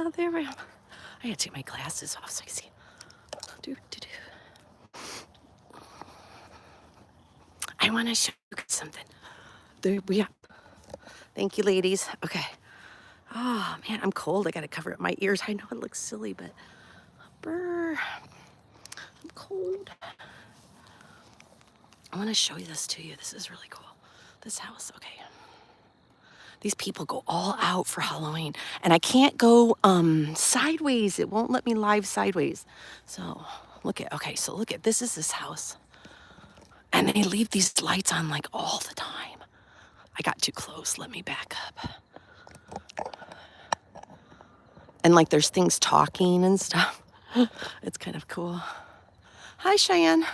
Oh, there we go. I gotta take my glasses off so I can see. I want to show you something. There we are. Thank you, ladies. Okay. Oh, man, I'm cold. I got to cover up my ears. I know it looks silly, but brr, I'm cold. I want to show you this to you. This is really cool. This house, okay. These people go all out for Halloween, and I can't go sideways. It won't let me live sideways. So look at, this is this house. And they leave these lights on like all the time. I got too close. Let me back up. And like there's things talking and stuff. It's kind of cool. Hi, Cheyenne.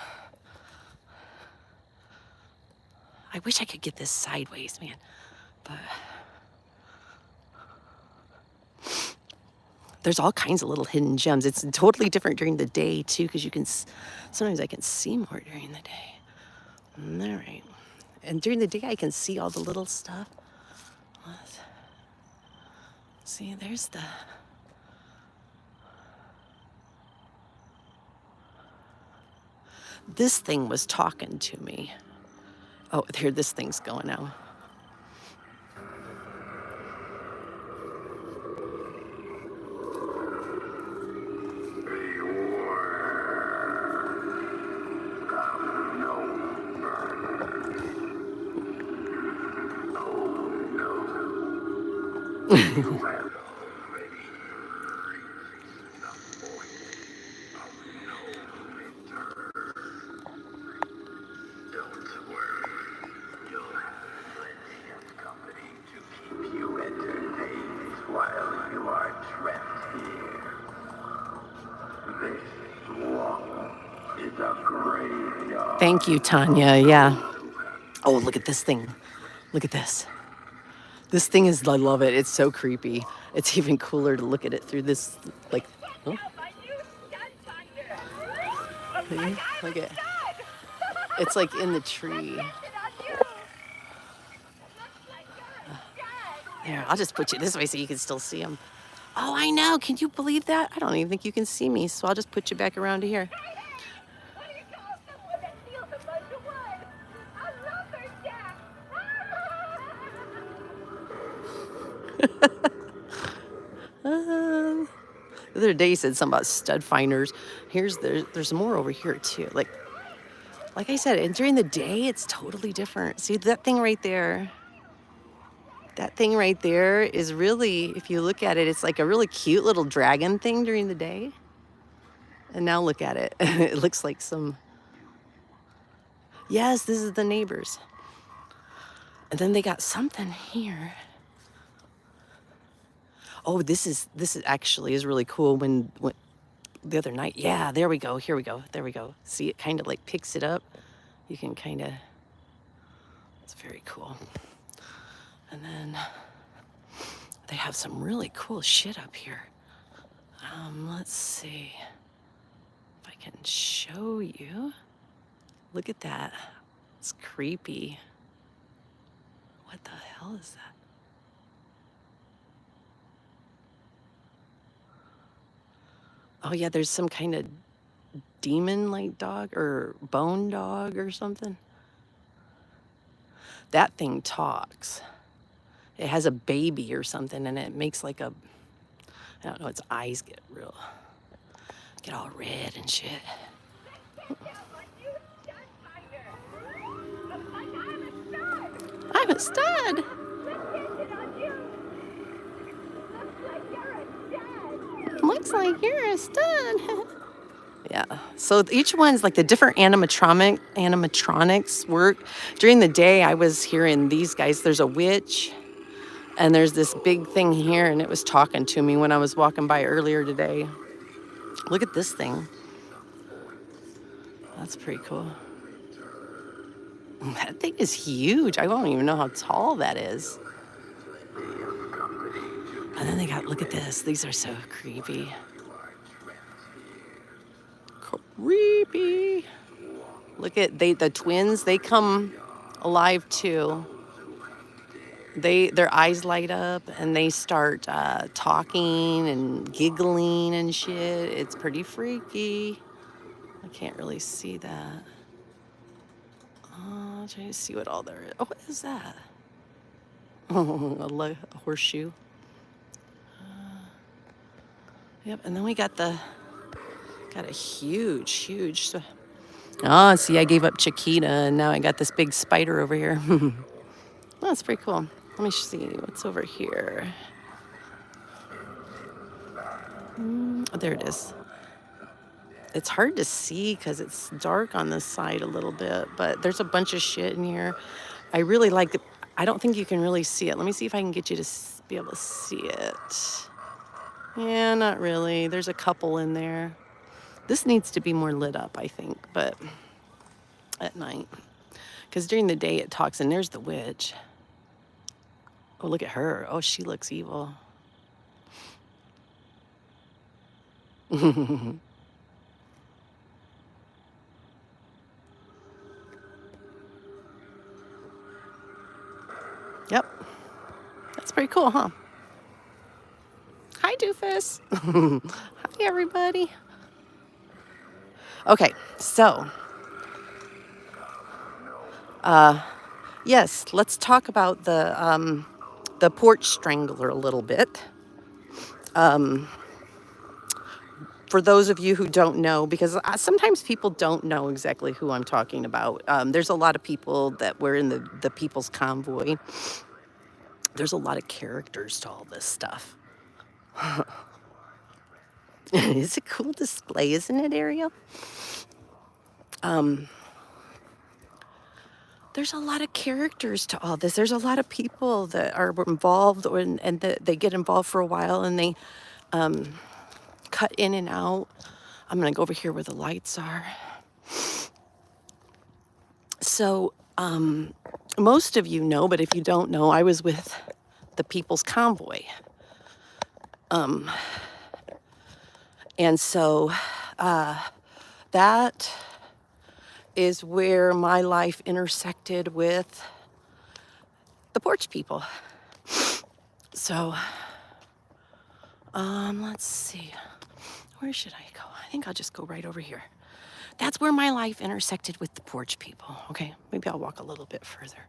I wish I could get this sideways, man. But there's all kinds of little hidden gems. It's totally different during the day too, because you can, sometimes I can see more during the day. All right. And during the day, I can see all the little stuff. See, there's the... This thing was talking to me. Oh, here, this thing's going now. Thank you, Tanya. Yeah. Oh, look at this thing. Look at this. This thing is, I love it. It's so creepy. It's even cooler to look at it through this, like, oh. See? Look at, it's like in the tree. There, I'll just put you this way so you can still see them. Oh, I know. Can you believe that? I don't even think you can see me, so I'll just put you back around to here. The other day you said something about stud finders. There's more over here too. Like I said, and during the day it's totally different. See that thing right there? That thing right there is really, if you look at it, it's like a really cute little dragon thing during the day. And now look at it. It looks like some... Yes, this is the neighbors. And then they got something here. Oh, this is actually is really cool. When the other night, yeah, there we go. Here we go. There we go. See, it kind of like picks it up. You can kind of, it's very cool. And then they have some really cool shit up here. Let's see if I can show you. Look at that. It's creepy. What the hell is that? Oh yeah, there's some kind of demon-like dog or bone dog or something. That thing talks. It has a baby or something, and it makes like a, I don't know, its eyes get all red and shit. I'm a stud. Looks like you're a stud. Yeah. So each one's like the different animatronics work. During the day, I was hearing these guys. There's a witch, and there's this big thing here, and it was talking to me when I was walking by earlier today. Look at this thing. That's pretty cool. That thing is huge. I don't even know how tall that is. And then they got, look at this. These are so creepy. Creepy. Look at the twins. They come alive too. their eyes light up and they start talking and giggling and shit. It's pretty freaky. I can't really see that. Trying to see what all there is. Oh, what is that? A horseshoe. Yep, and then we got a huge. Oh, see, I gave up Chiquita, and now I got this big spider over here. That's pretty cool. Let me see what's over here. Oh, there it is. It's hard to see because it's dark on this side a little bit, but there's a bunch of shit in here. I really like it. I don't think you can really see it. Let me see if I can get you to be able to see it. Yeah, not really. There's a couple in there. This needs to be more lit up, I think, but at night. Because during the day it talks, and there's the witch. Oh, look at her. Oh, she looks evil. Yep. That's pretty cool, huh? Hi, Doofus. Hi, everybody. Okay, so yes, let's talk about the Porch Strangler a little bit. For those of you who don't know, because sometimes people don't know exactly who I'm talking about. There's a lot of people that were in the People's Convoy. There's a lot of characters to all this stuff. It's a cool display, isn't it, Ariel? There's a lot of characters to all this. There's a lot of people that are involved and that they get involved for a while and they cut in and out. I'm going to go over here where the lights are. So most of you know, but if you don't know, I was with the People's Convoy. And so that is where my life intersected with the Porch people. So, let's see. Where should I go? I think I'll just go right over here. That's where my life intersected with the Porch people. Okay, maybe I'll walk a little bit further.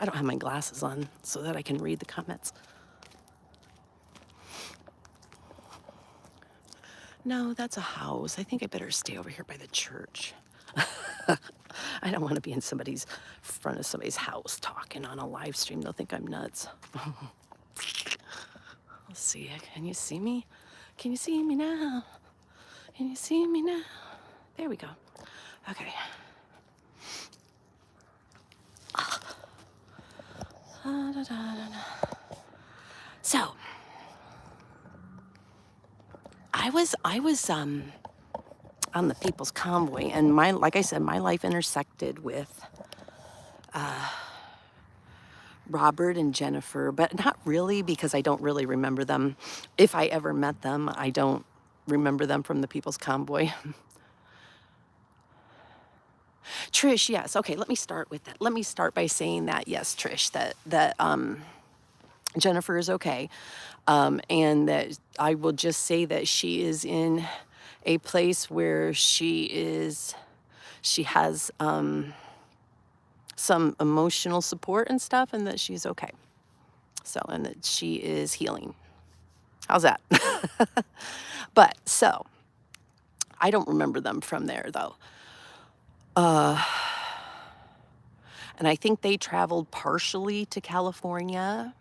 I don't have my glasses on so that I can read the comments. No, that's a house. I think I better stay over here by the church. I don't want to be in front of somebody's house talking on a live stream. They'll think I'm nuts. Let's see. Can you see me? Can you see me now? Can you see me now? There we go. Okay. So, I was on the People's Convoy, and like I said, my life intersected with Robert and Jennifer, but not really because I don't really remember them. If I ever met them, I don't remember them from the People's Convoy. Trish, yes. Okay, let me start with that. Let me start by saying that, yes, Trish, that Jennifer is okay. And that I will just say that she is in a place where she has some emotional support and stuff, and that she's okay. So, and that she is healing. How's that? But so, I don't remember them from there though. And I think they traveled partially to California,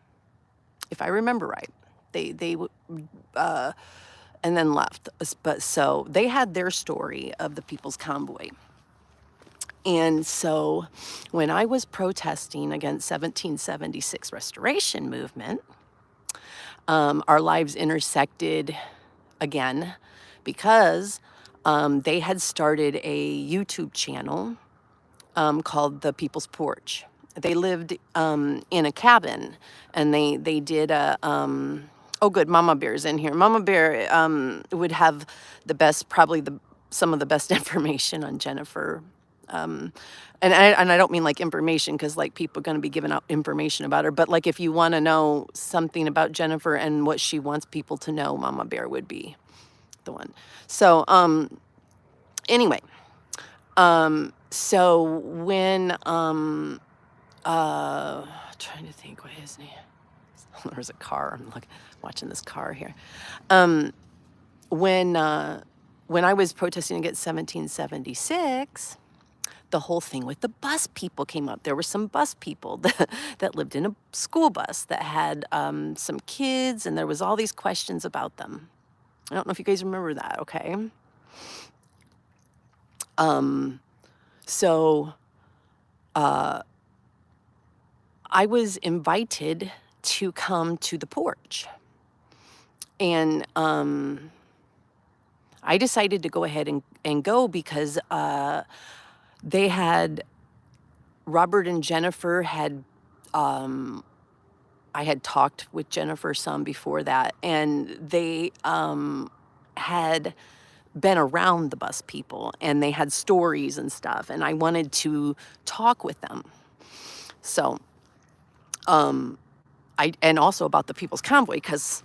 if I remember right. They and then left. But so they had their story of the People's Convoy. And so when I was protesting against 1776 restoration movement, our lives intersected again because they had started a YouTube channel called The People's Porch. They lived in a cabin, and they did a oh good, Mama Bear's in here. Mama Bear would have the best, probably some of the best information on Jennifer And I don't mean like information because like people are going to be giving out information about her, but like if you want to know something about Jennifer and what she wants people to know, Mama Bear would be the one. So anyway, so when trying to think what his name. There's a car. I'm watching this car here. Um, when I was protesting against 1776, the whole thing with the bus people came up. There were some bus people that lived in a school bus that had some kids, and there was all these questions about them. I don't know if you guys remember that, okay? So I was invited to come to the porch, and I decided to go ahead and go because they had, Robert and Jennifer had, I had talked with Jennifer some before that, and they had been around the bus people and they had stories and stuff, and I wanted to talk with them. So, and also about the People's Convoy, because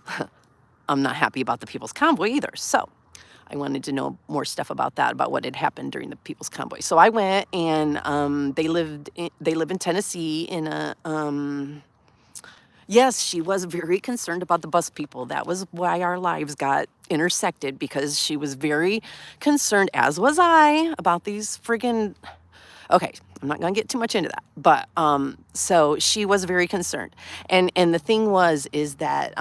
I'm not happy about the People's Convoy either. So I wanted to know more stuff about that, about what had happened during the People's Convoy. So I went, and they live in Tennessee in a yes, she was very concerned about the bus people. That was why our lives got intersected, because she was very concerned, as was I, about these friggin'. Okay, I'm not gonna get too much into that, but so she was very concerned, and the thing is that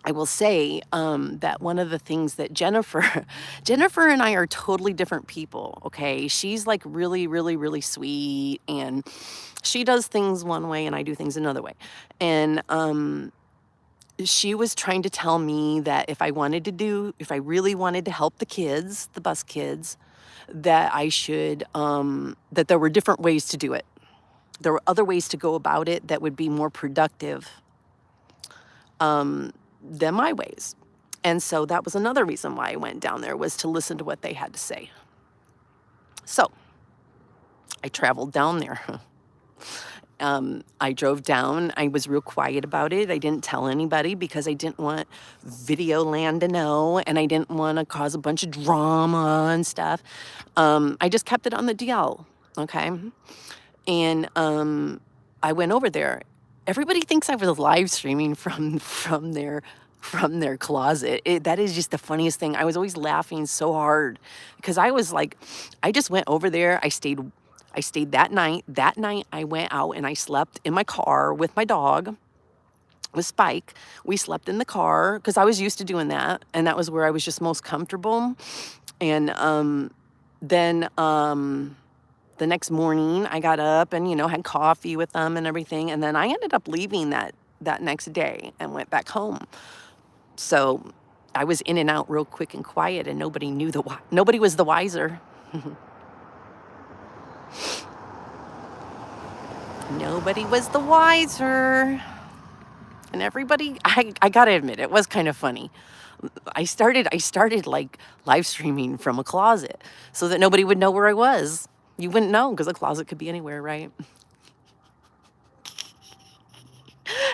I will say that one of the things that Jennifer and I are totally different people. Okay, she's like really, really, really sweet, and she does things one way, and I do things another way, and she was trying to tell me that if I really wanted to help the kids, the bus kids, that I should, that there were different ways to do it. There were other ways to go about it that would be more productive than my ways. And so that was another reason why I went down there, was to listen to what they had to say. So I traveled down there. I drove down. I was real quiet about it. I didn't tell anybody because I didn't want Videoland to know, and I didn't want to cause a bunch of drama and stuff. I just kept it on the DL, okay? And I went over there. Everybody thinks I was live streaming from their closet. That is just the funniest thing. I was always laughing so hard because I was like, I just went over there. I stayed that night. That night I went out and I slept in my car with my dog, with Spike. We slept in the car because I was used to doing that, and that was where I was just most comfortable. And then the next morning I got up and had coffee with them and everything, and then I ended up leaving that next day and went back home. So I was in and out real quick and quiet, and nobody was the wiser. Nobody was the wiser. And everybody, I gotta admit, it was kind of funny. I started like live streaming from a closet so that nobody would know where I was. You wouldn't know because a closet could be anywhere, right?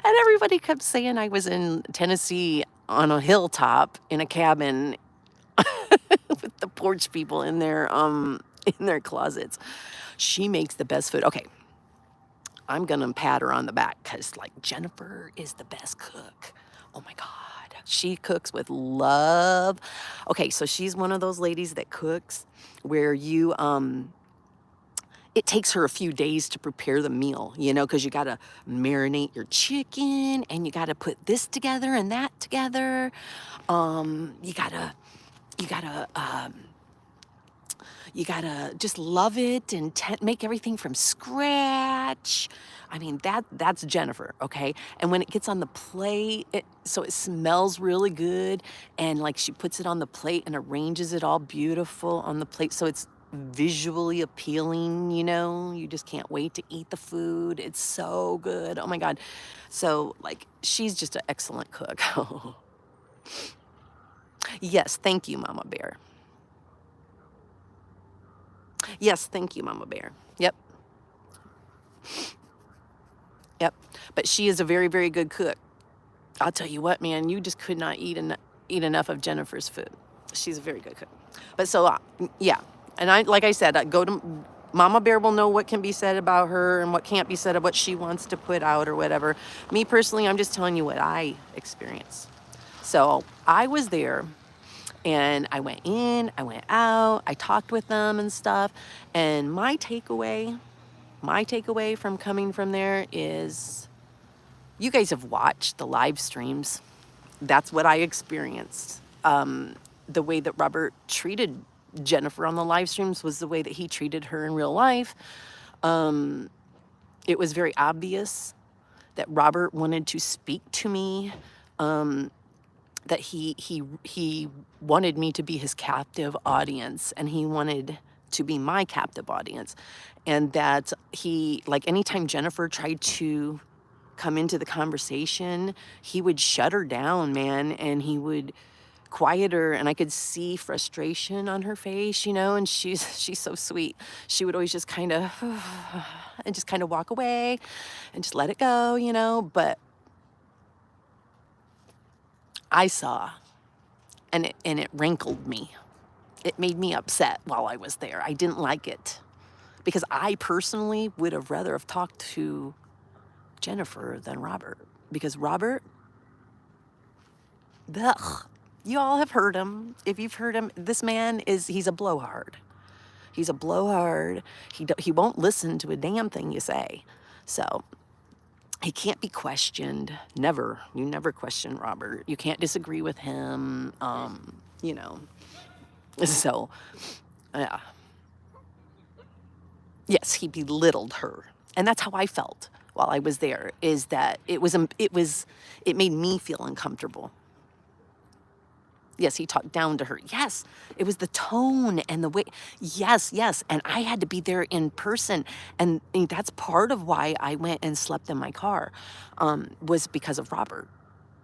And everybody kept saying I was in Tennessee on a hilltop in a cabin with the porch people in their closets. She makes the best food. Okay, I'm gonna pat her on the back because like Jennifer is the best cook. Oh my God. She cooks with love. Okay, so she's one of those ladies that cooks where it takes her a few days to prepare the meal, because you gotta marinate your chicken and you gotta put this together and that together. You gotta you gotta just love it and make everything from scratch. I mean, that's Jennifer, okay? And when it gets on the plate, so it smells really good, and like she puts it on the plate and arranges it all beautiful on the plate, so it's visually appealing. You just can't wait to eat the food. It's so good. Oh my God. So like, she's just an excellent cook. Yes, thank you, Mama Bear. Yes, thank you, Mama Bear. Yep, yep. But she is a very, very good cook. I'll tell you what, man, you just could not eat enough of Jennifer's food. She's a very good cook. But so, yeah. And like I said, I go to Mama Bear will know what can be said about her and what can't be said of what she wants to put out or whatever. Me personally, I'm just telling you what I experienced. So I was there and I went in, I went out, I talked with them and stuff. And my takeaway from coming from there is you guys have watched the live streams. That's what I experienced. The way that Robert treated Jennifer on the live streams was the way that he treated her in real life. It was very obvious that Robert wanted to speak to me, that he wanted me to be his captive audience, and he wanted to be my captive audience, and that he, like, anytime Jennifer tried to come into the conversation, he would shut her down, man, and he would quiet her, and I could see frustration on her face, and she's so sweet. She would always just kind of and just kind of walk away and just let it go, but I saw, and it rankled me. It made me upset while I was there. I didn't like it because I personally would have rather have talked to Jennifer than Robert, because Robert, ugh, you all have heard him. If you've heard him, this man he's a blowhard. He's a blowhard. He won't listen to a damn thing you say. So he can't be questioned. Never. You never question Robert. You can't disagree with him. You know. So, yeah. Yes, he belittled her. And that's how I felt while I was there, is that it made me feel uncomfortable. Yes, he talked down to her. Yes, it was the tone and the way. Yes, yes. And I had to be there in person. And that's part of why I went and slept in my car, was because of Robert.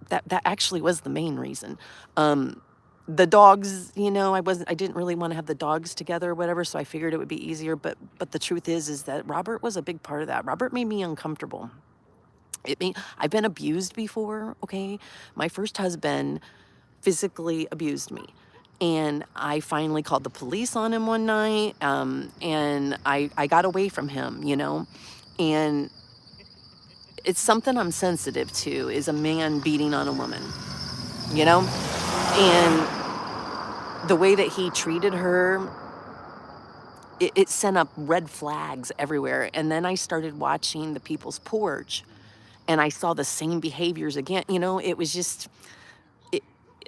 That actually was the main reason. The dogs, I didn't really want to have the dogs together or whatever, so I figured it would be easier. But the truth is that Robert was a big part of that. Robert made me uncomfortable. I've been abused before, okay? My first husband physically abused me. And I finally called the police on him one night, and I got away from him. And it's something I'm sensitive to, is a man beating on a woman, you know? And the way that he treated her, it sent up red flags everywhere. And then I started watching the People's Porch, and I saw the same behaviors again. It was just,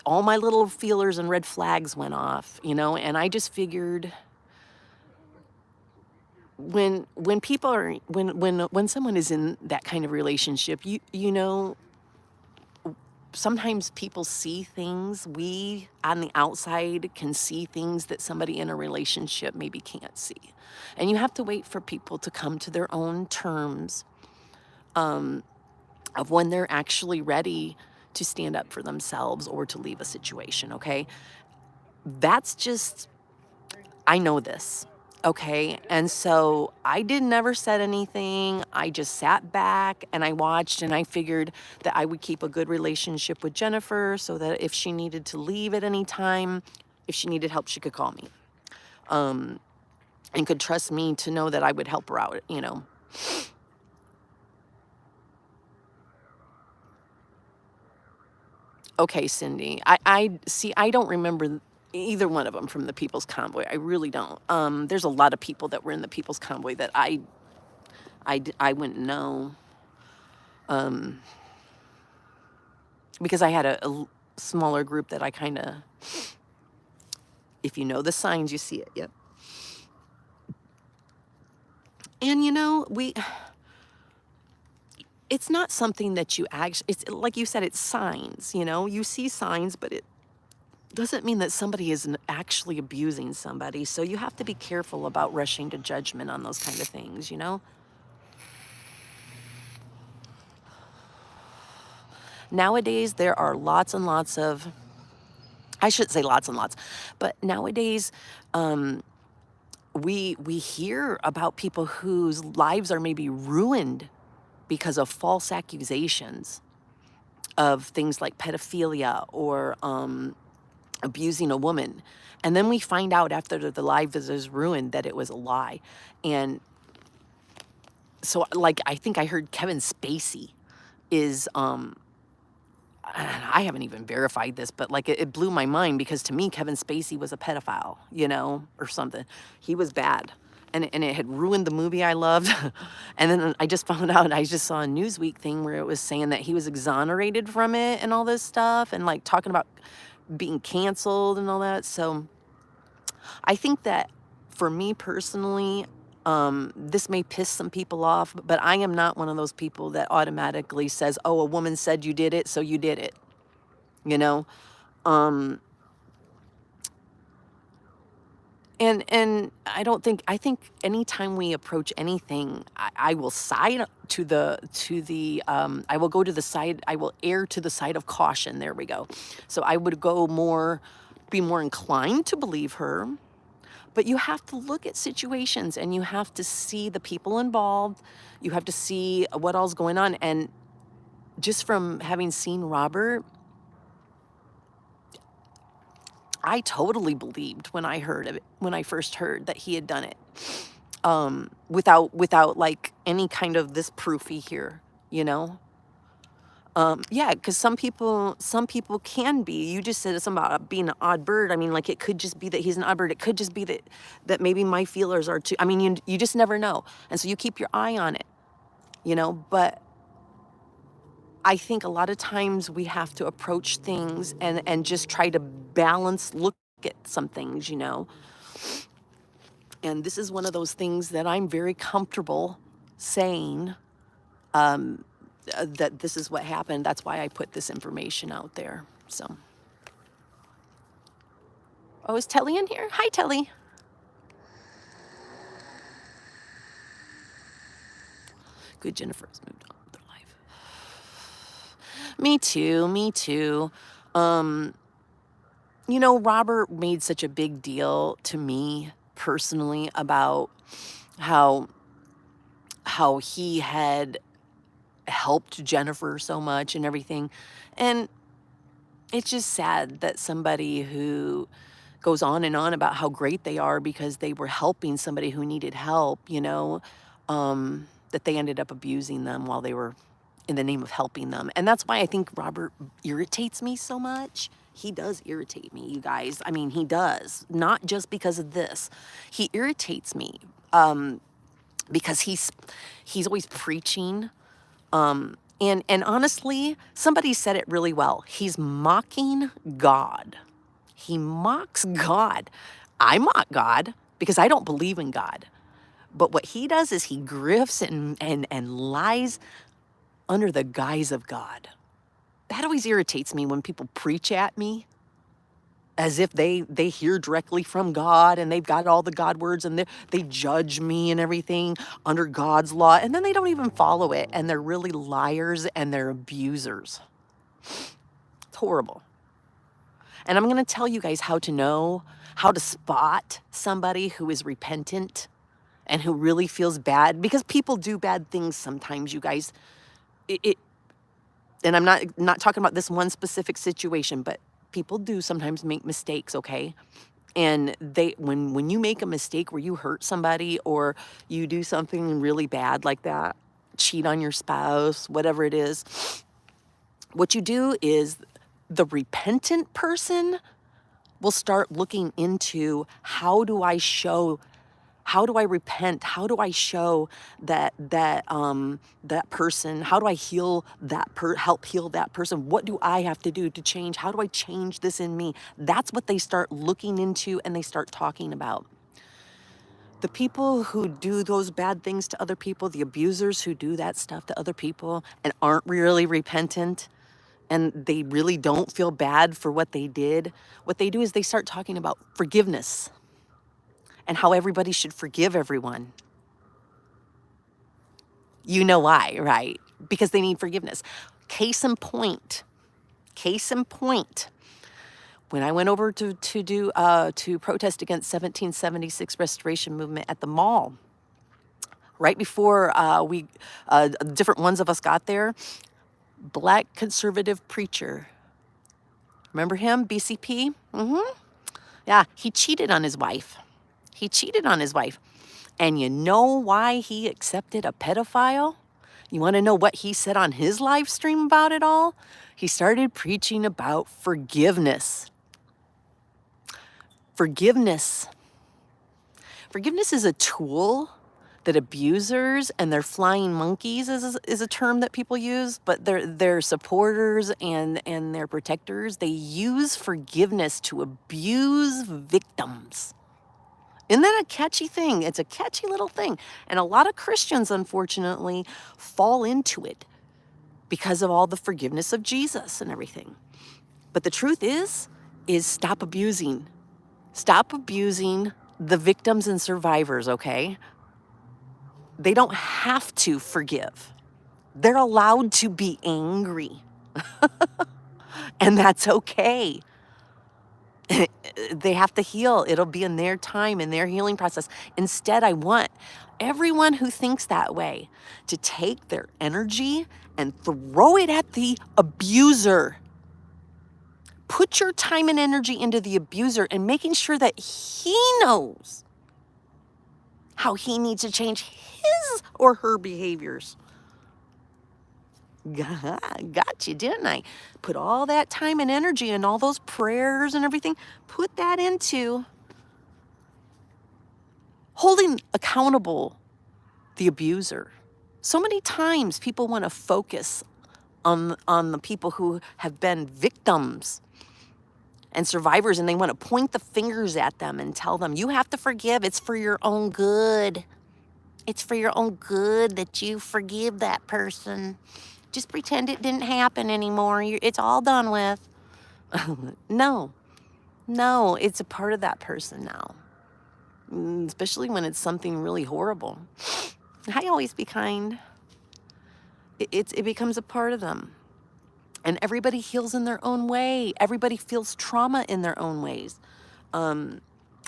all my little feelers and red flags went off, and I just figured, when people are, when someone is in that kind of relationship, sometimes people see things. We on the outside can see things that somebody in a relationship maybe can't see. And you have to wait for people to come to their own terms, of when they're actually ready to stand up for themselves or to leave a situation, okay? That's just, I know this, okay? And so I never said anything. I just sat back and I watched, and I figured that I would keep a good relationship with Jennifer, so that if she needed to leave at any time, if she needed help, she could call me, and could trust me to know that I would help her out. Okay, Cindy. I see. I don't remember either one of them from the People's Convoy. I really don't. There's a lot of people that were in the People's Convoy that I wouldn't know, because I had a smaller group that I kind of, if you know the signs, you see it. Yep. And it's not something that you actually, it's like you said, it's signs. You see signs, but it doesn't mean that somebody isn't actually abusing somebody. So you have to be careful about rushing to judgment on those kind of things. Nowadays, there are lots and lots of, I shouldn't say lots and lots, but nowadays, we hear about people whose lives are maybe ruined because of false accusations of things like pedophilia or abusing a woman. And then we find out after the life is ruined that it was a lie. And so, like, I think I heard Kevin Spacey is, I haven't even verified this, but like it blew my mind because to me, Kevin Spacey was a pedophile, you know, or something. He was bad. And it had ruined the movie I loved. And then I just found out, I just saw a Newsweek thing where it was saying that he was exonerated from it and all this stuff and like talking about being canceled and all that. So I think that for me personally, this may piss some people off, but I am not one of those people that automatically says, oh, a woman said you did it, so you did it. You know? Um, and I don't think, I think anytime we approach anything, I will side I will go to the side, I will err to the side of caution. There we go. So I would be more inclined to believe her. But you have to look at situations and you have to see the people involved. You have to see what all's going on. And just from having seen Robert, I totally believed when I heard of it, when I first heard that he had done it. Without like any kind of this proofy here, you know? Yeah, because some people can be. You just said something about being an odd bird. I mean, like it could just be that he's an odd bird. It could just be that maybe my feelers are too. I mean, you just never know, and so you keep your eye on it, you know. But I think a lot of times we have to approach things and just try to look at some things, you know. And this is one of those things that I'm very comfortable saying. That this is what happened. That's why I put this information out there. So, oh, is Telly in here? Hi, Telly. Good, Jennifer's moved on with her life. Me too, me too. Um, you know, Robert made such a big deal to me personally about how he had helped Jennifer so much and everything. And it's just sad that somebody who goes on and on about how great they are because they were helping somebody who needed help, you know, that they ended up abusing them while they were in the name of helping them. And that's why I think Robert irritates me so much. He does irritate me, you guys. I mean, he does. Not just because of this. He irritates me because he's always preaching. And honestly, somebody said it really well. He's mocking God. He mocks God. I mock God because I don't believe in God. But what he does is he grifts and lies under the guise of God. That always irritates me when people preach at me as if they hear directly from God and they've got all the God words and they judge me and everything under God's law, and then they don't even follow it, and they're really liars and they're abusers. It's horrible. And I'm going to tell you guys how to spot somebody who is repentant and who really feels bad, because people do bad things sometimes, you guys. It and I'm not talking about this one specific situation, but people do sometimes make mistakes, okay? And when you make a mistake where you hurt somebody or you do something really bad like that, cheat on your spouse, whatever it is, what you do is the repentant person will start looking into how do I repent? How do I show that person? How do I help heal that person? What do I have to do to change? How do I change this in me? That's what they start looking into and they start talking about. The people who do those bad things to other people, the abusers who do that stuff to other people and aren't really repentant, and they really don't feel bad for what they did, what they do is they start talking about forgiveness and how everybody should forgive everyone. You know why, right? Because they need forgiveness. Case in point, When I went over to protest against 1776 restoration movement at the mall, right before different ones of us got there, black conservative preacher, remember him, BCP? Yeah, he cheated on his wife. He cheated on his wife. And you know why he accepted a pedophile? You want to know what he said on his live stream about it all? He started preaching about forgiveness. Forgiveness. Forgiveness is a tool that abusers and their flying monkeys is a term that people use, but their supporters and their protectors, they use forgiveness to abuse victims. Isn't that a catchy thing? It's a catchy little thing. And a lot of Christians, unfortunately, fall into it because of all the forgiveness of Jesus and everything. But the truth is stop abusing. Stop abusing the victims and survivors, okay? They don't have to forgive. They're allowed to be angry. And that's okay. They have to heal. It'll be in their time, in their healing process. Instead, I want everyone who thinks that way to take their energy and throw it at the abuser. Put your time and energy into the abuser and making sure that he knows how he needs to change his or her behaviors. Got you, didn't I? Put all that time and energy and all those prayers and everything, put that into holding accountable the abuser. So many times people want to focus on the people who have been victims and survivors, and they want to point the fingers at them and tell them, you have to forgive. It's for your own good. It's for your own good that you forgive that person. Just pretend it didn't happen anymore. It's all done with. No, it's a part of that person now. Especially when it's something really horrible. I always be kind. It becomes a part of them. And everybody heals in their own way. Everybody feels trauma in their own ways. I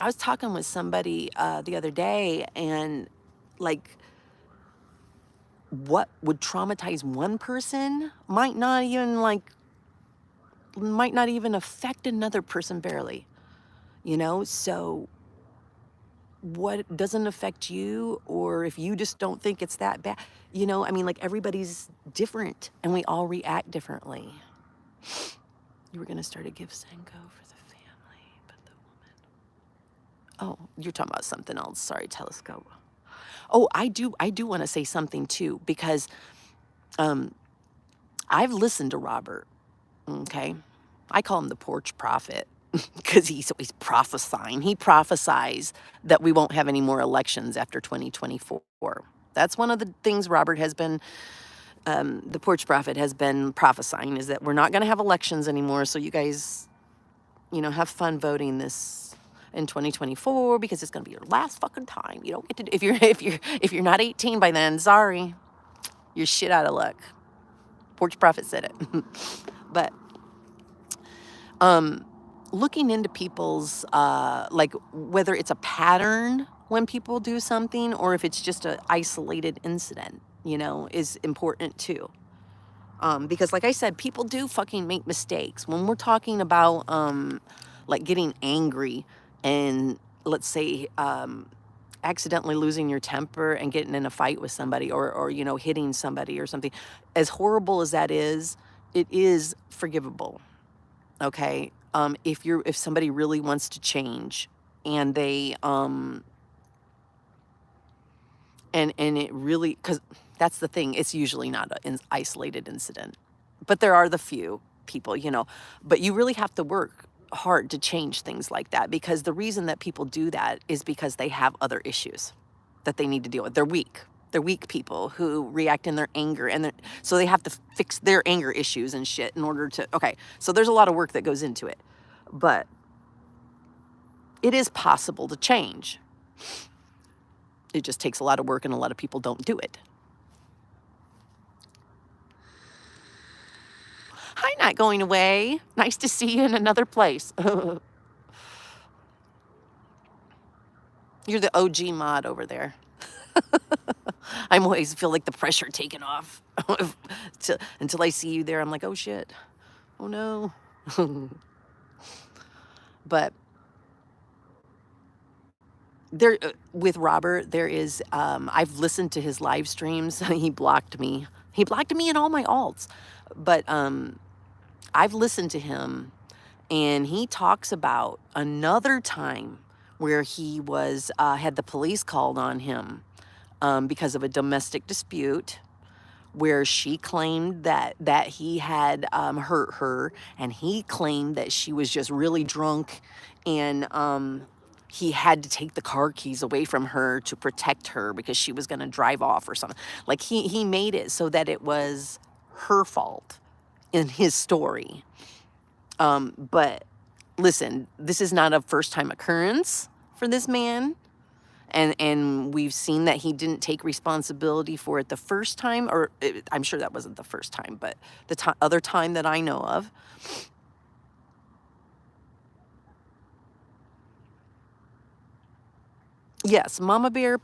was talking with somebody the other day, and like, what would traumatize one person might not even affect another person barely, so what doesn't affect you, or if you just don't think it's that bad, like, everybody's different and we all react differently. You were going to start a gift Senko for the family, but the woman. Oh, you're talking about something else. Sorry, telescope. Oh, I do want to say something too, because I've listened to Robert, okay? I call him the Porch prophet because he's always prophesying. He prophesies that we won't have any more elections after 2024. That's one of the things Robert has been, the Porch prophet has been prophesying, is that we're not going to have elections anymore. So you guys, have fun voting this in 2024, because it's going to be your last fucking time. You don't get to, if you're not 18 by then, sorry, you're shit out of luck. Porch prophet said it. But looking into people's like, whether it's a pattern when people do something or if it's just an isolated incident, is important too. Because like I said, people do fucking make mistakes. When we're talking about like getting angry and, let's say, accidentally losing your temper and getting in a fight with somebody, or hitting somebody or something, as horrible as that is, it is forgivable. Okay, if somebody really wants to change, and they and it really, because that's the thing, it's usually not an isolated incident, but there are the few people, but you really have to work hard to change things like that, because the reason that people do that is because they have other issues that they need to deal with. They're weak people who react in their anger, and so they have to fix their anger issues and shit in order to, okay, so there's a lot of work that goes into it, but it is possible to change. It just takes a lot of work, and a lot of people don't do it. Hi, not going away. Nice to see you in another place. You're the OG mod over there. I'm always feel like the pressure taken off. Until I see you there, I'm like, oh shit. Oh no. But there, with Robert, there is, I've listened to his live streams. He blocked me. He blocked me in all my alts. But I've listened to him, and he talks about another time where he was had the police called on him because of a domestic dispute, where she claimed that he had hurt her, and he claimed that she was just really drunk, and he had to take the car keys away from her to protect her because she was going to drive off or something. Like he made it so that it was her fault in his story. But listen, this is not a first time occurrence for this man. And we've seen that he didn't take responsibility for it the first time, or I'm sure that wasn't the first time, but the other time that I know of. Yes, Mama Bear,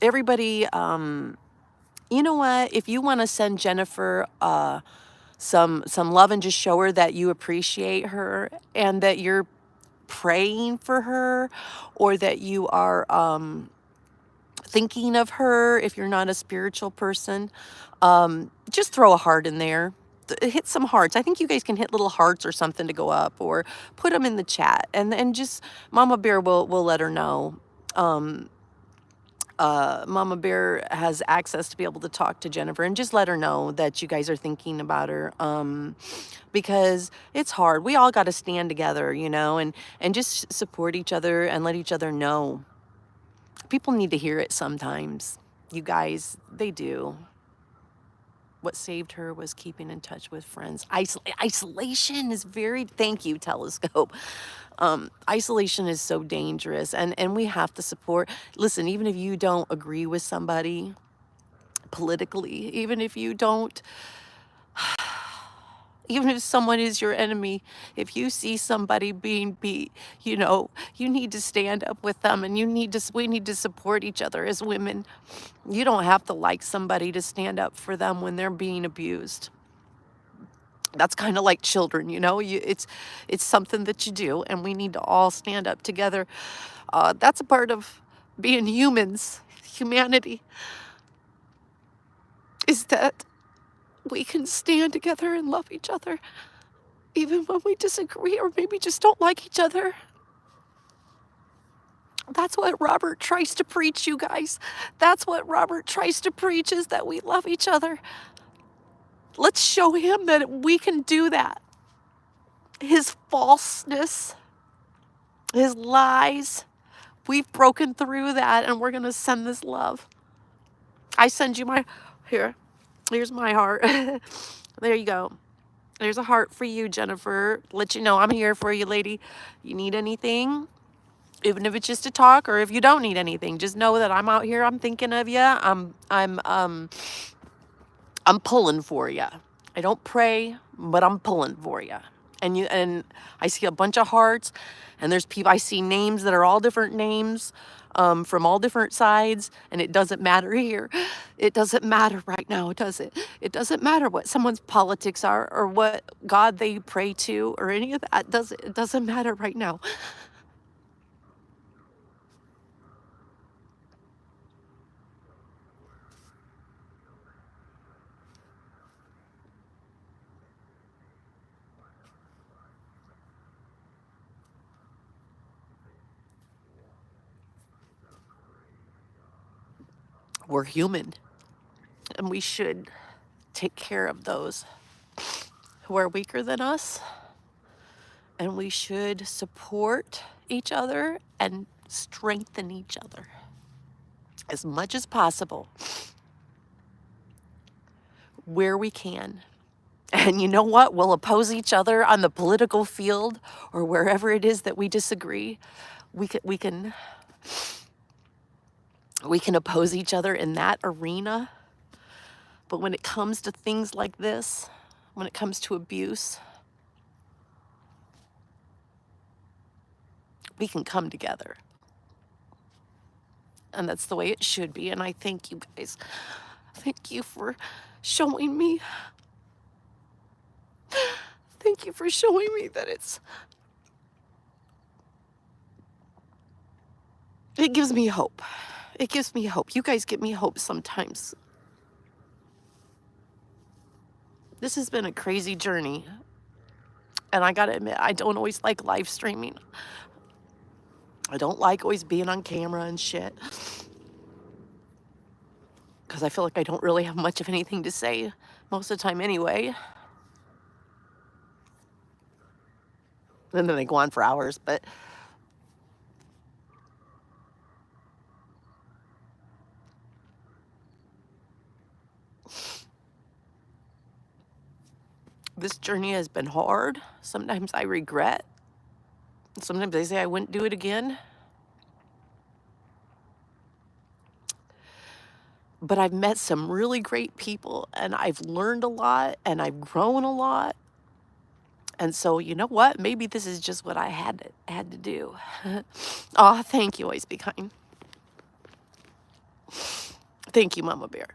everybody, you know what? If you want to send Jennifer some love and just show her that you appreciate her and that you're praying for her, or that you are thinking of her, if you're not a spiritual person, just throw a heart in there. Hit some hearts. I think you guys can hit little hearts or something to go up, or put them in the chat, and just Mama Bear will let her know. Mama Bear has access to be able to talk to Jennifer, and just let her know that you guys are thinking about her, because it's hard. We all got to stand together, you know, and just support each other and let each other know. People need to hear it sometimes. You guys, they do. What saved her was keeping in touch with friends. Isolation is very, thank you, Telescope. Isolation is so dangerous, and we have to support. Listen, even if you don't agree with somebody politically, even if you don't, even if someone is your enemy, if you see somebody being beat, you know, you need to stand up with them, and we need to support each other as women. You don't have to like somebody to stand up for them when they're being abused. That's kind of like children, you know, it's something that you do, and we need to all stand up together. That's a part of being humans, humanity, is that we can stand together and love each other, even when we disagree or maybe just don't like each other. That's what Robert tries to preach, you guys. That's what Robert tries to preach, is that we love each other. Let's show him that we can do that. His falseness, his lies, we've broken through that, and we're going to send this love. I send you my, here's my heart. There you go. There's a heart for you, Jennifer. Let you know I'm here for you, lady. You need anything, even if it's just to talk, or if you don't need anything, just know that I'm out here. I'm thinking of you. I'm pulling for you. I don't pray, but I'm pulling for you. And I see a bunch of hearts, and there's people, I see names that are all different names, from all different sides, and it doesn't matter here. It doesn't matter right now, does it? It doesn't matter what someone's politics are, or what God they pray to, or any of that. It doesn't matter right now. We're human, and we should take care of those who are weaker than us, and we should support each other and strengthen each other as much as possible where we can. And you know what? We'll oppose each other on the political field, or wherever it is that we disagree. We can oppose each other in that arena. But when it comes to things like this, when it comes to abuse, we can come together. And that's the way it should be. And I thank you guys. Thank you for showing me. Thank you for showing me that it gives me hope. It gives me hope. You guys give me hope sometimes. This has been a crazy journey. And I gotta admit, I don't always like live streaming. I don't like always being on camera and shit. Because I feel like I don't really have much of anything to say most of the time anyway. And then they go on for hours, but this journey has been hard. Sometimes I regret. Sometimes I say I wouldn't do it again. But I've met some really great people and I've learned a lot and I've grown a lot. And so, you know what? Maybe this is just what I had to do. Oh, thank you. Always be kind. Thank you, Mama Bear.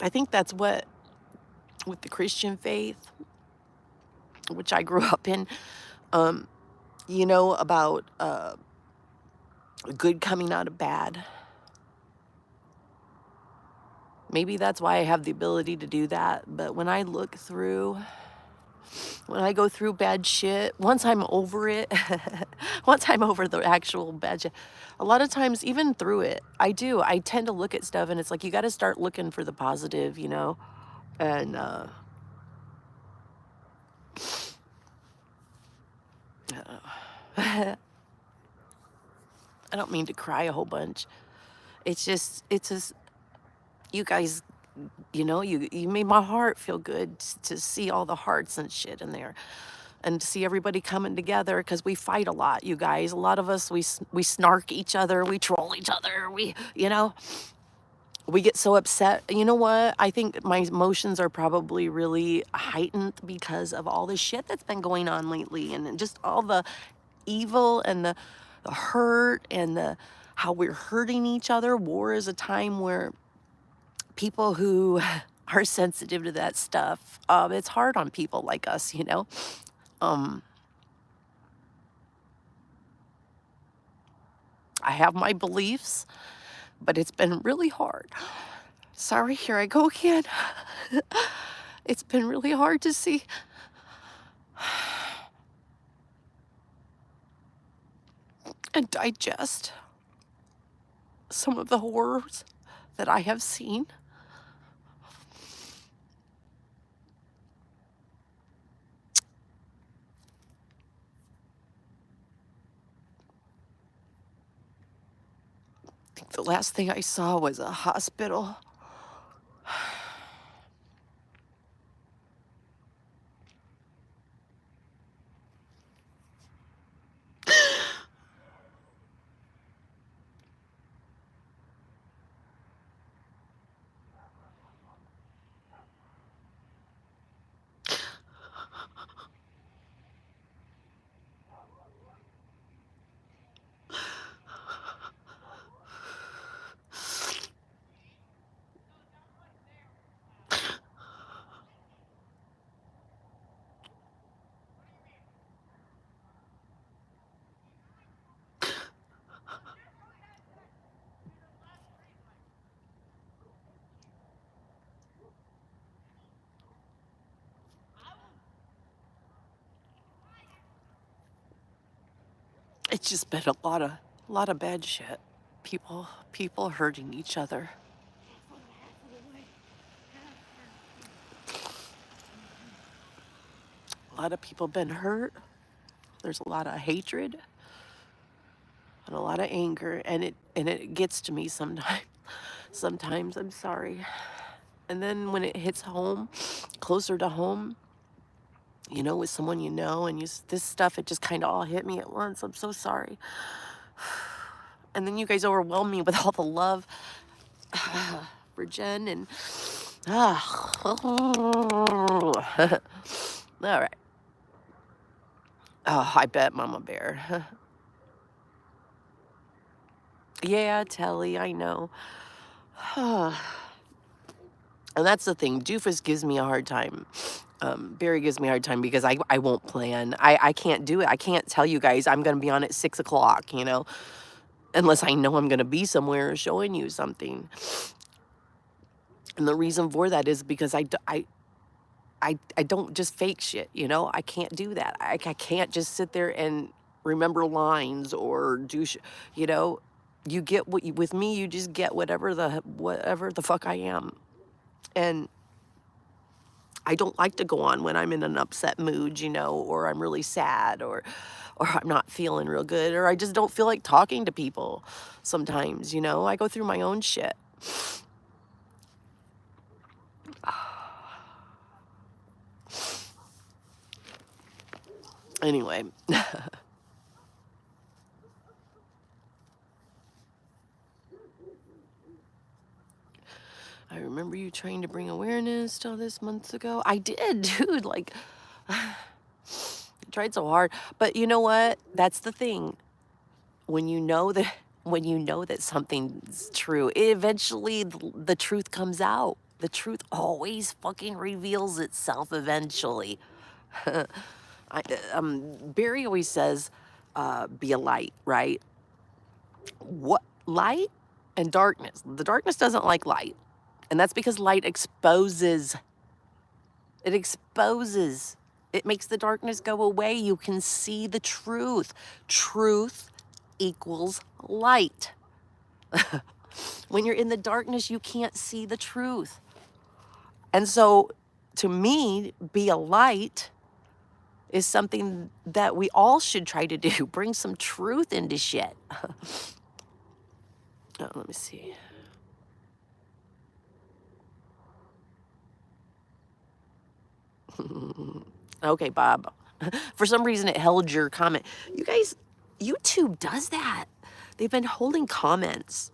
I think that's what, with the Christian faith, which I grew up in, you know, about good coming out of bad. Maybe that's why I have the ability to do that. But when I look through, when I go through bad shit, once I'm over it, once I'm over the actual bad shit, a lot of times, even through it, I tend to look at stuff and it's like, you got to start looking for the positive, you know? And I don't mean to cry a whole bunch. It's just, you guys, you know, you made my heart feel good to see all the hearts and shit in there. And to see everybody coming together, because we fight a lot, you guys. A lot of us, we snark each other, we troll each other, you know, we get so upset. You know what? I think my emotions are probably really heightened because of all the shit that's been going on lately, and just all the evil and the hurt and how we're hurting each other. War is a time where people who are sensitive to that stuff, it's hard on people like us, you know. I have my beliefs, but it's been really hard. Sorry, here I go again. It's been really hard to see and digest some of the horrors that I have seen. I think the last thing I saw was a hospital. It's just been a lot of bad shit. People hurting each other. A lot of people been hurt. There's a lot of hatred and a lot of anger, and it gets to me sometimes. Sometimes I'm sorry. And then when it hits home, closer to home, you know, with someone you know, and this stuff, it just kind of all hit me at once. I'm so sorry. And then you guys overwhelm me with all the love. for Jen and all right. Oh, I bet Mama Bear. Yeah, Telly, I know. And that's the thing. Doofus gives me a hard time. Barry gives me a hard time because I won't plan. I can't do it. I can't tell you guys I'm going to be on at 6 o'clock, you know, unless I know I'm going to be somewhere showing you something. And the reason for that is because I don't just fake shit, you know? I can't do that. I can't just sit there and remember lines or do you know? You get what you, with me, you just get whatever the fuck I am. And I don't like to go on when I'm in an upset mood, you know, or I'm really sad or I'm not feeling real good or I just don't feel like talking to people sometimes, you know? I go through my own shit. Anyway, I remember you trying to bring awareness to all this months ago. I did, dude, like I tried so hard. But you know what? That's the thing. When you know that when you know that something's true, eventually the truth comes out. The truth always fucking reveals itself eventually. Barry always says, be a light, right? What light and darkness? The darkness doesn't like light. And that's because light exposes. It exposes. It makes the darkness go away. You can see the truth. Truth equals light. When you're in the darkness, you can't see the truth. And so, to me, be a light is something that we all should try to do. Bring some truth into shit. Oh, let me see. Okay, Bob. For some reason, it held your comment. You guys, YouTube does that. They've been holding comments.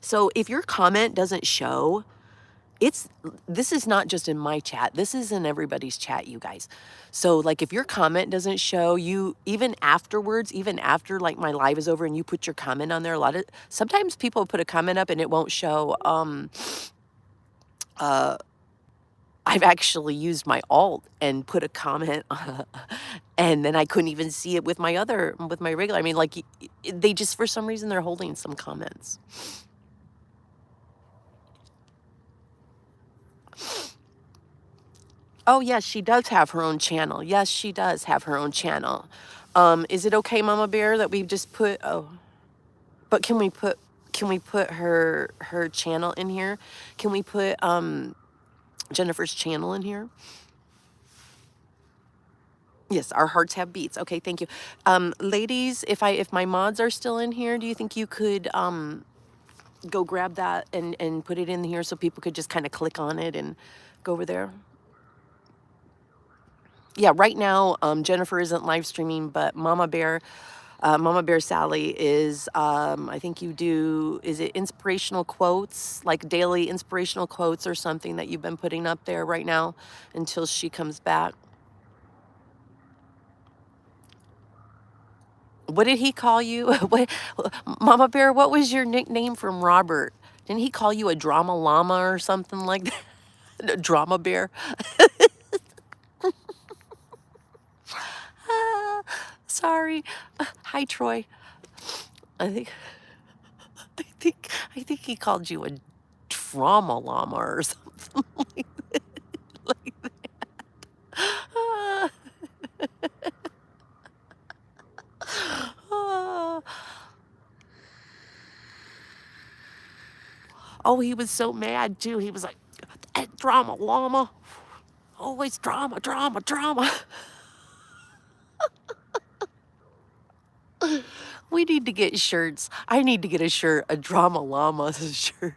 So if your comment doesn't show, this is not just in my chat. This is in everybody's chat, you guys. So like if your comment doesn't show, you even afterwards, even after like my live is over and you put your comment on there, sometimes people put a comment up and it won't show. I've actually used my alt and put a comment and then I couldn't even see it with my regular. I mean, like they just, for some reason, they're holding some comments. Oh, yes, she does have her own channel. Yes, she does have her own channel. Is it okay, Mama Bear, that we just put, but can we put her channel in here? Can we put Jennifer's channel in here? Yes, our hearts have beats. Okay, thank you. Ladies, if my mods are still in here, do you think you could go grab that and put it in here so people could just kind of click on it and go over there? Yeah, right now Jennifer isn't live streaming, but Mama Bear Sally is, I think you do, is it inspirational quotes, like daily inspirational quotes or something that you've been putting up there right now until she comes back? What did he call you? Mama Bear, what was your nickname from Robert? Didn't he call you a drama llama or something like that? A drama bear? Ah, sorry. Hi, Troy. I think I think he called you a drama llama or something like that. Ah. Oh, he was so mad too. He was like, "That drama llama. Always drama, drama, drama." We need to get shirts. I need to get a shirt, a drama llama shirt.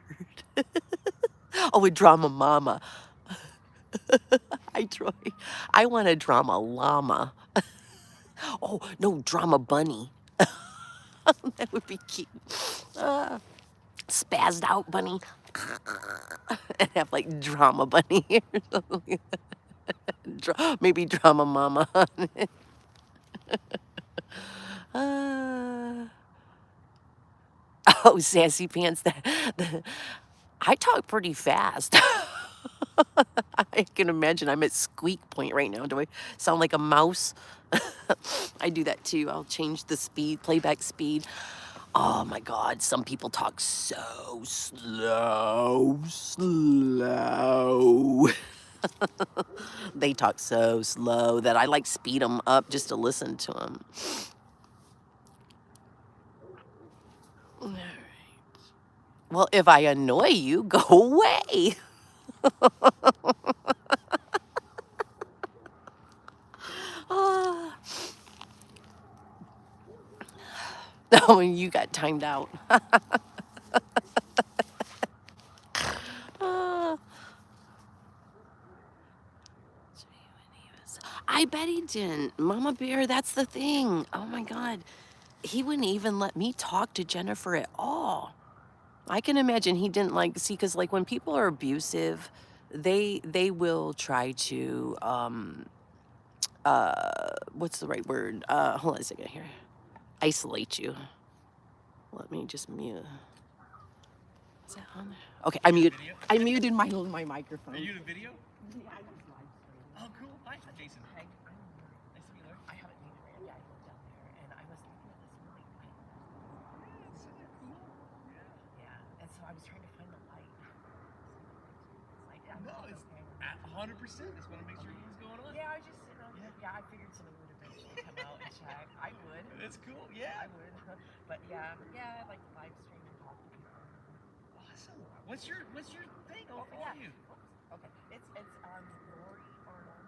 Oh, a drama mama. Hi, Troy. I want a drama llama. Oh, no, drama bunny. That would be cute. spazzed out bunny and have like drama bunny or something like that. Maybe drama mama on it. Uh, oh, sassy pants. I talk pretty fast. I can imagine I'm at squeak point right now. Do I sound like a mouse? I do that too. I'll change the speed, playback speed. Oh my God, some people talk so slow. They talk so slow that I like speed them up just to listen to them. Well, if I annoy you, go away. Ah. Oh, and you got timed out. Ah. I bet he didn't. Mama Bear, that's the thing. Oh my God. He wouldn't even let me talk to Jennifer at all. I can imagine he didn't like see because like when people are abusive, they will try to what's the right word? Hold on a second here. Isolate you. Let me just mute. Is that on there? Okay, I muted my microphone. Are you in a video? Yeah, I was live streaming. Oh, cool. Hi, Jason. Hey, nice to meet you. I haven't muted her yet. Yeah, I looked down there, and I was looking at this really yeah. And so I was trying to find the light. No, it's at 100%. Just want to make sure what's going on. Yeah, I was just sitting on. Yeah, I figured somebody would eventually come out and check. I would. That's cool. Yeah, I would. But yeah, I like to live stream and talk to people. Awesome. What's your thing? I'll follow you. Okay. It's Lori Arnold.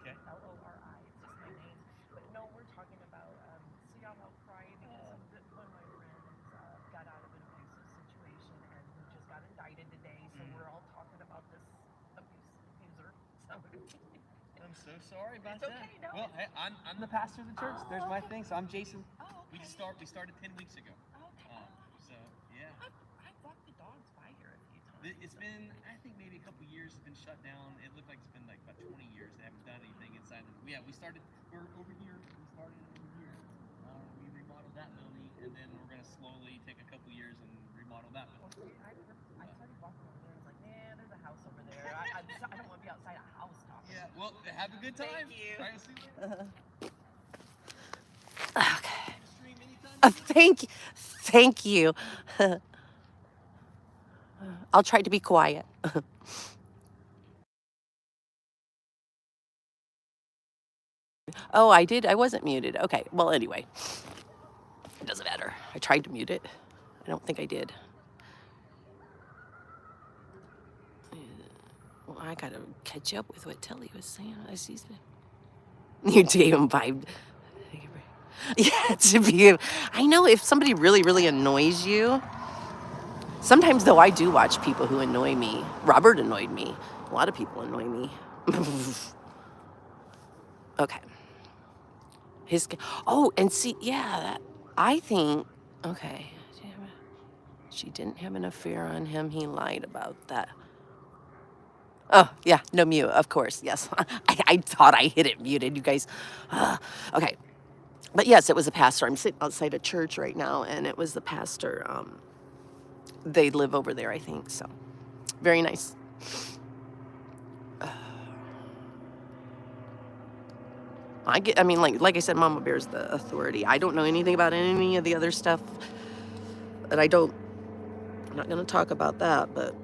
Okay. Lori. It's just my name. But no, we're talking about so y'all help cry because one of my friends got out of an abusive situation and he just got indicted today. So we're all talking about this abuser. So I'm so sorry about that. Okay, no. Well, hey, I'm the pastor of the church. There's my thing. So I'm Jason. Oh, okay. We started 10 weeks ago. Okay. So yeah. I've walked the dogs by here a few times. It's been, I think maybe a couple years. It's been shut down. It looked like it's been like about 20 years. They haven't done anything inside. Yeah, we're over here. We started over here. We remodeled that building, and then we're gonna slowly take a couple years and remodel that building. I started walking over there and was like, man, there's a house over there. I don't want to be outside a house talking. Yeah, well, have a good time. Thank you. All right, see you later. Okay. Thank you. I'll try to be quiet. Oh, I did. I wasn't muted. Okay. Well, anyway, it doesn't matter. I tried to mute it. I don't think I did. Well, I gotta catch up with what Telly was saying. You gave him 5. Yeah, to be. I know if somebody really, really annoys you. Sometimes, though, I do watch people who annoy me. Robert annoyed me. A lot of people annoy me. Okay. Oh, and see, yeah, I think, okay. She didn't have an affair on him. He lied about that. Oh, yeah, no mute, of course, yes. I thought I hit it muted, you guys. Okay. But yes, it was a pastor. I'm sitting outside a church right now, and it was the pastor. They live over there, I think, so. Very nice. I mean, like I said, Mama Bear's the authority. I don't know anything about any of the other stuff, and I'm not going to talk about that, but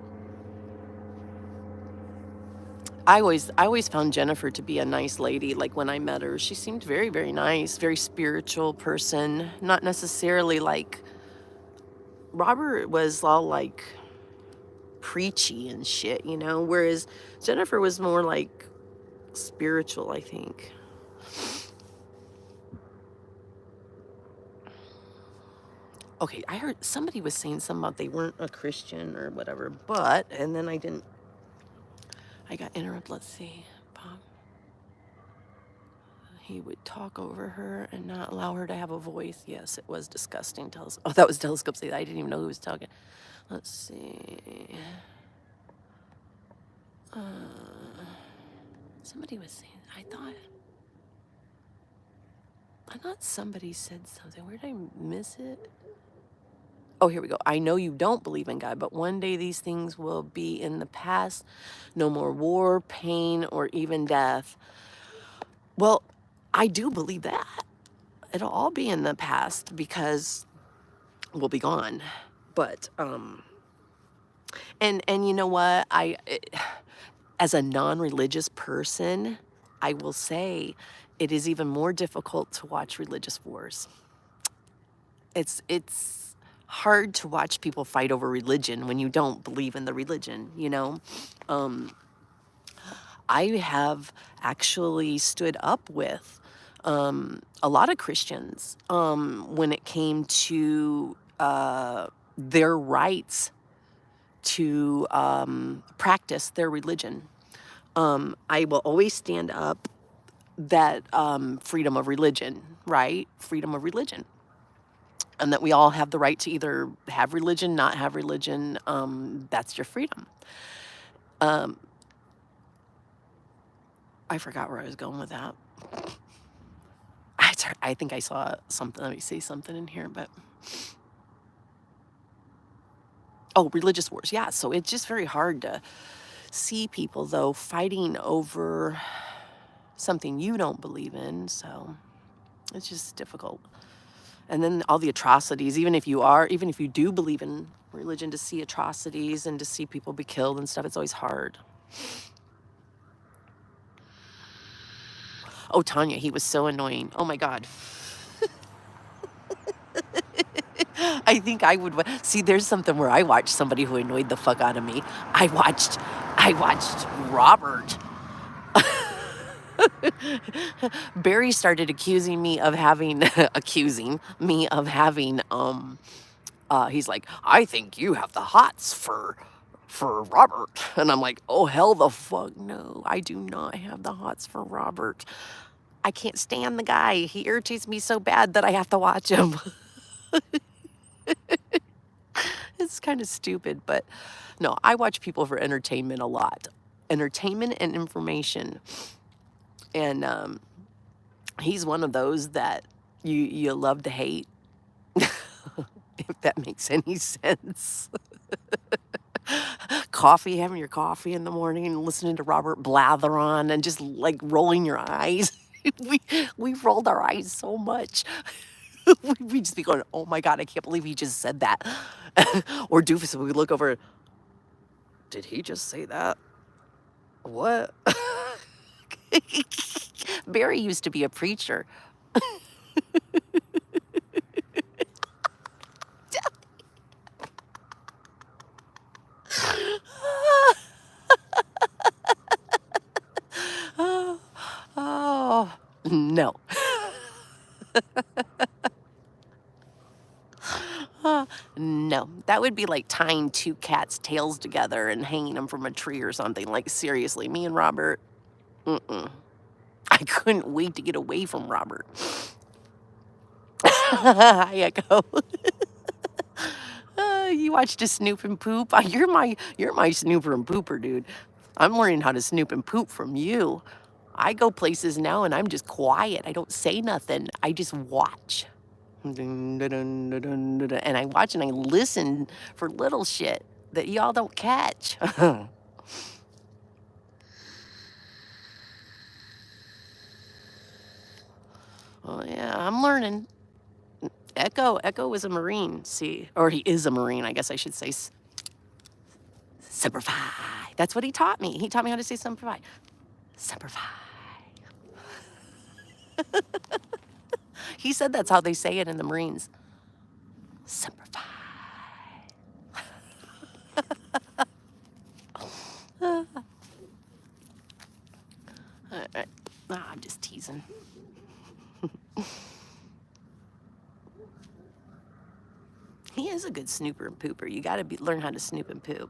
I always found Jennifer to be a nice lady. Like when I met her, she seemed very, very nice, very spiritual person. Not necessarily like Robert was all like preachy and shit, whereas Jennifer was more like spiritual, I think. Okay, I heard somebody was saying something about they weren't a Christian or whatever, and then I got interrupted. Let's see. Bob. He would talk over her and not allow her to have a voice. Yes, it was disgusting. Oh, that was Telescope. I didn't even know who was talking. Let's see. Somebody was saying, I thought somebody said something. Where did I miss it? Oh, here we go. I know you don't believe in God, but one day these things will be in the past. No more war, pain, or even death. Well, I do believe that. It'll all be in the past because we'll be gone. But and you know what? As a non-religious person, I will say it is even more difficult to watch religious wars. It's hard to watch people fight over religion when you don't believe in the religion, you know? I have actually stood up with a lot of Christians when it came to their rights to practice their religion. I will always stand up that freedom of religion, right? Freedom of religion. And that we all have the right to either have religion, not have religion. That's your freedom. I forgot where I was going with that. I think I saw something. Let me see something in here, but oh, religious wars. Yeah, so it's just very hard to see people though fighting over something you don't believe in. So it's just difficult. And then all the atrocities, even if you do believe in religion, to see atrocities and to see people be killed and stuff, it's always hard. Oh, Tanya, he was so annoying. Oh my God. I think I would see. There's something where I watched somebody who annoyed the fuck out of me. I watched Robert. Barry started accusing me of having he's like, I think you have the hots for Robert. And I'm like, oh hell the fuck no, I do not have the hots for Robert. I can't stand the guy. He irritates me so bad that I have to watch him. It's kind of stupid, but no, I watch people for entertainment a lot. Entertainment and information. And he's one of those that you love to hate, if that makes any sense. Having your coffee in the morning and listening to Robert blather on and just like rolling your eyes. we rolled our eyes so much. We just be going, oh my God, I can't believe he just said that. Or Doofus, we look over, did he just say that? What? Barry used to be a preacher. Oh, no. No, that would be like tying two cats' tails together and hanging them from a tree or something. Like, seriously, me and Robert, I couldn't wait to get away from Robert. Hi, Echo. You watched to snoop and poop? You're my snooper and pooper, dude. I'm learning how to snoop and poop from you. I go places now and I'm just quiet. I don't say nothing. I just watch. And I watch and I listen for little shit that y'all don't catch. Well, yeah, I'm learning. Echo was a Marine, see, or he is a Marine, I guess I should say. Semper Fi. That's what he taught me. He taught me how to say Semper Fi. Semper Fi. He said that's how they say it in the Marines. Semper Fi. All right. I'm just teasing. He is a good snooper and pooper. You got to learn how to snoop and poop.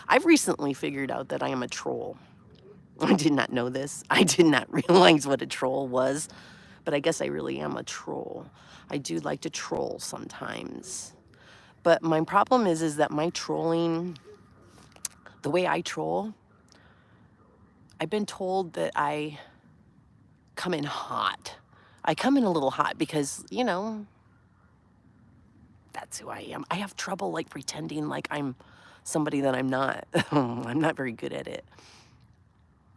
I've recently figured out that I am a troll. I did not know this. I did not realize what a troll was, but I guess I really am a troll. I do like to troll sometimes. But my problem is that my trolling, the way I troll, I've been told that I come in hot. I come in a little hot because, you know, that's who I am. I have trouble like pretending like I'm somebody that I'm not. I'm not very good at it.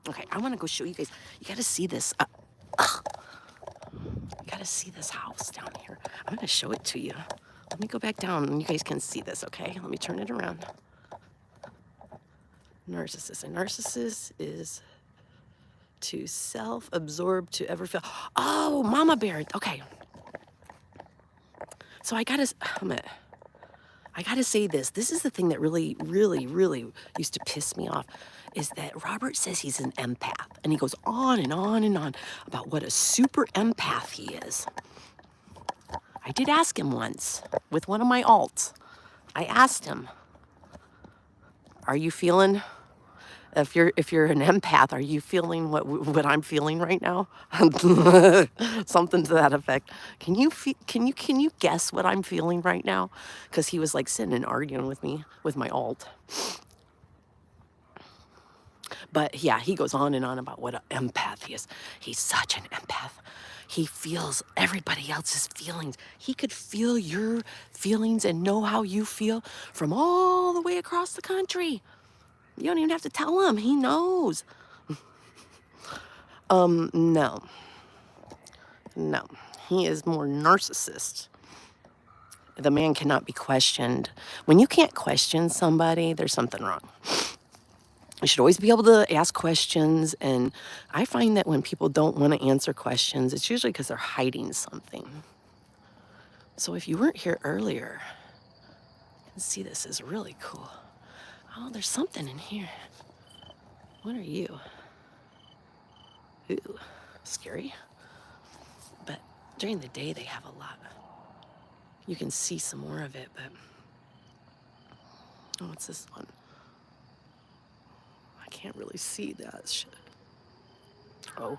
Okay, I want to go show you guys. You got to see this. You got to see this house down here. I'm going to show it to you. Let me go back down and you guys can see this, okay? Let me turn it around. Narcissist. A narcissist is too self-absorbed to ever feel. Oh, Mama Bear. Okay. So I gotta say this. This is the thing that really, really, really used to piss me off, is that Robert says he's an empath, and he goes on and on and on about what a super empath he is. I did ask him once with one of my alts. I asked him, "Are you feeling? If you're an empath, are you feeling what I'm feeling right now?" Something to that effect. Can you guess what I'm feeling right now? Because he was like sitting and arguing with me with my alt. But yeah, he goes on and on about what an empath he is. He's such an empath. He feels everybody else's feelings. He could feel your feelings and know how you feel from all the way across the country. You don't even have to tell him. He knows. No. No. He is more narcissist. The man cannot be questioned. When you can't question somebody, there's something wrong. You should always be able to ask questions. And I find that when people don't want to answer questions, it's usually because they're hiding something. So if you weren't here earlier, you can see this is really cool. Oh, there's something in here. What are you? Ooh, scary. But during the day, they have a lot. You can see some more of it, but... Oh, what's this one? I can't really see that shit. Oh.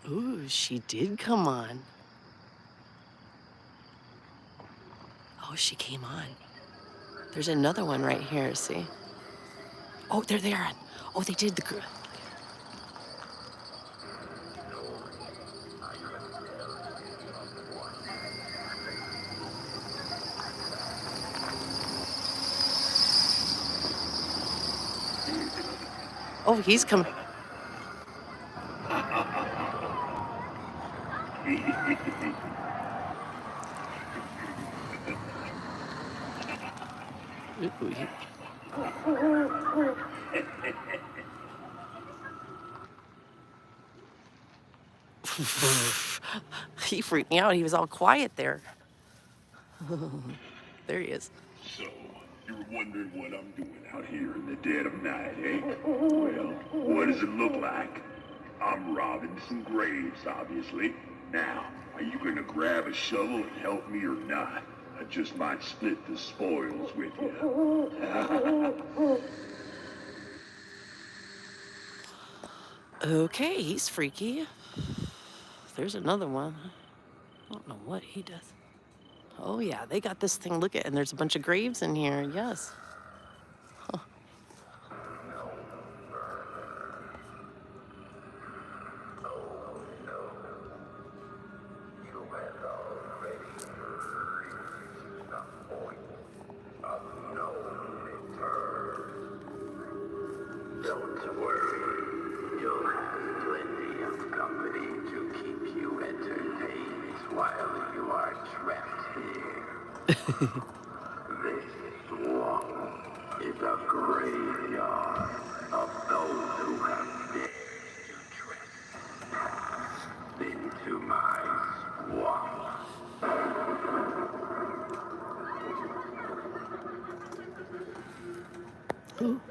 Ooh, she did come on. Oh, she came on. There's another one right here, see? Oh, there they are. Oh, they did the... Oh, he's coming. Ooh, he freaked me out. He was all quiet there. There he is. So, you're wondering what I'm doing out here in the dead of night, eh? Well, what does it look like? I'm robbing some graves, obviously. Now, are you gonna grab a shovel and help me or not? I just might split the spoils with you. Okay, he's freaky. There's another one. I don't know what he does. Oh, yeah, they got this thing. Look at, and there's a bunch of graves in here. Yes. Huh. Don't worry, you'll have plenty of company to keep you entertained while you are trapped here. This swamp is a graveyard of those who have dared to trespass into my swamp. Ooh.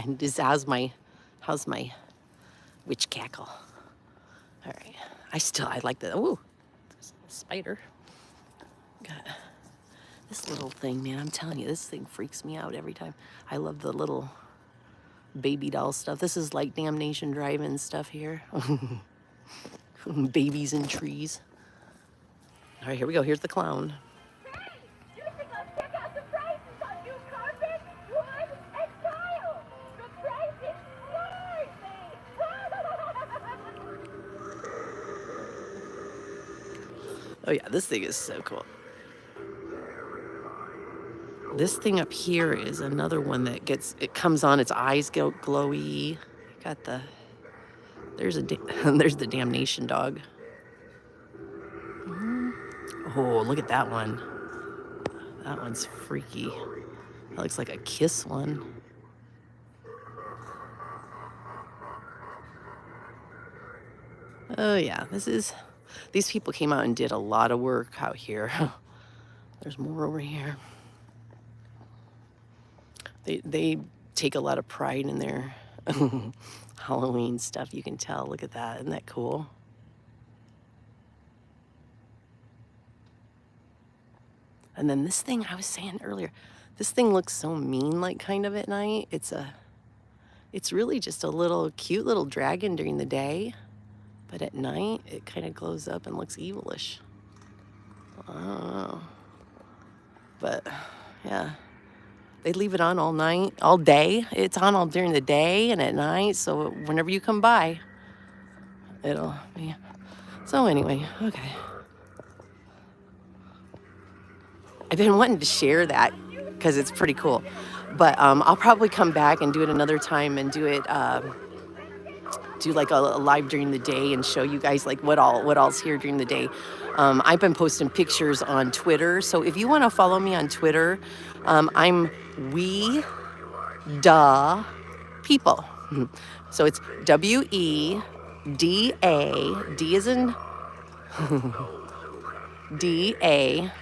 And just how's my witch cackle? All right, I like the ooh, spider. Got this little thing, man. I'm telling you, this thing freaks me out every time. I love the little baby doll stuff. This is like Damnation Drive-In stuff here. Babies in trees. All right, here we go. Here's the clown. Hey, you should go check out the prices on new carpet, wood, and tile. The prices floor me. Oh yeah, this thing is so cool. This thing up here is another one that it comes on, its eyes go glowy. Got the, there's the Damnation dog. Oh, look at that one. That one's freaky. That looks like a kiss one. Oh yeah, these people came out and did a lot of work out here. There's more over here. They take a lot of pride in their Halloween stuff, you can tell. Look at that, isn't that cool? And then this thing I was saying earlier, this thing looks so mean, like kind of at night. It's really just a little cute little dragon during the day, but at night it kind of glows up and looks evilish. I don't know. But yeah, they leave it on all night, all day. It's on all during the day and at night, so whenever you come by, it'll be. So anyway, okay. I've been wanting to share that because it's pretty cool. But I'll probably come back and do it another time and do it, do like a live during the day and show you guys like what all's here during the day. I've been posting pictures on Twitter. So if you want to follow me on Twitter, I'm We Da People. So it's WEDA, D as in DA.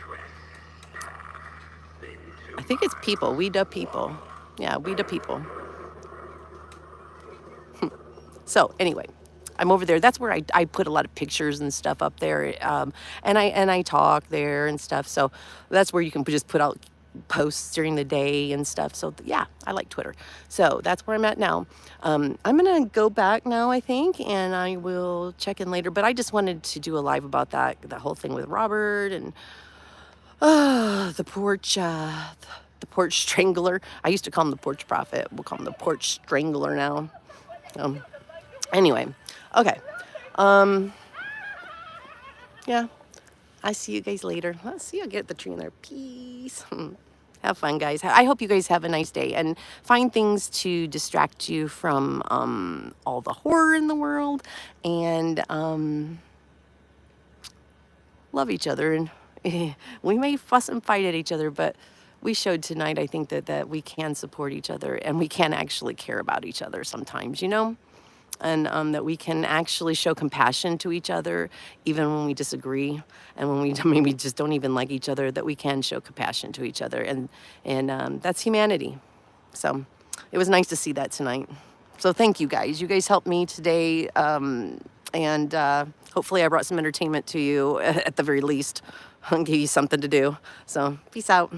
I think it's people. We da people. Yeah, we da people. So anyway, I'm over there. That's where I put a lot of pictures and stuff up there, and I talk there and stuff. So that's where you can just put out posts during the day and stuff. So yeah, I like Twitter. So that's where I'm at now. I'm gonna go back now, I think, and I will check in later. But I just wanted to do a live about that whole thing with Robert and. The Porch Strangler. I used to call him the Porch Prophet. We'll call him the Porch Strangler now. Anyway, okay. Yeah, I see you guys later. Let's see you get the tree in there. Peace. Have fun, guys. I hope you guys have a nice day and find things to distract you from all the horror in the world and love each other. And we may fuss and fight at each other, but we showed tonight, I think, that we can support each other and we can actually care about each other sometimes, you know? And that we can actually show compassion to each other, even when we disagree and when we maybe just don't even like each other, that we can show compassion to each other. And that's humanity. So it was nice to see that tonight. So thank you guys. You guys helped me today. And hopefully I brought some entertainment to you at the very least. Give you something to do. So peace out.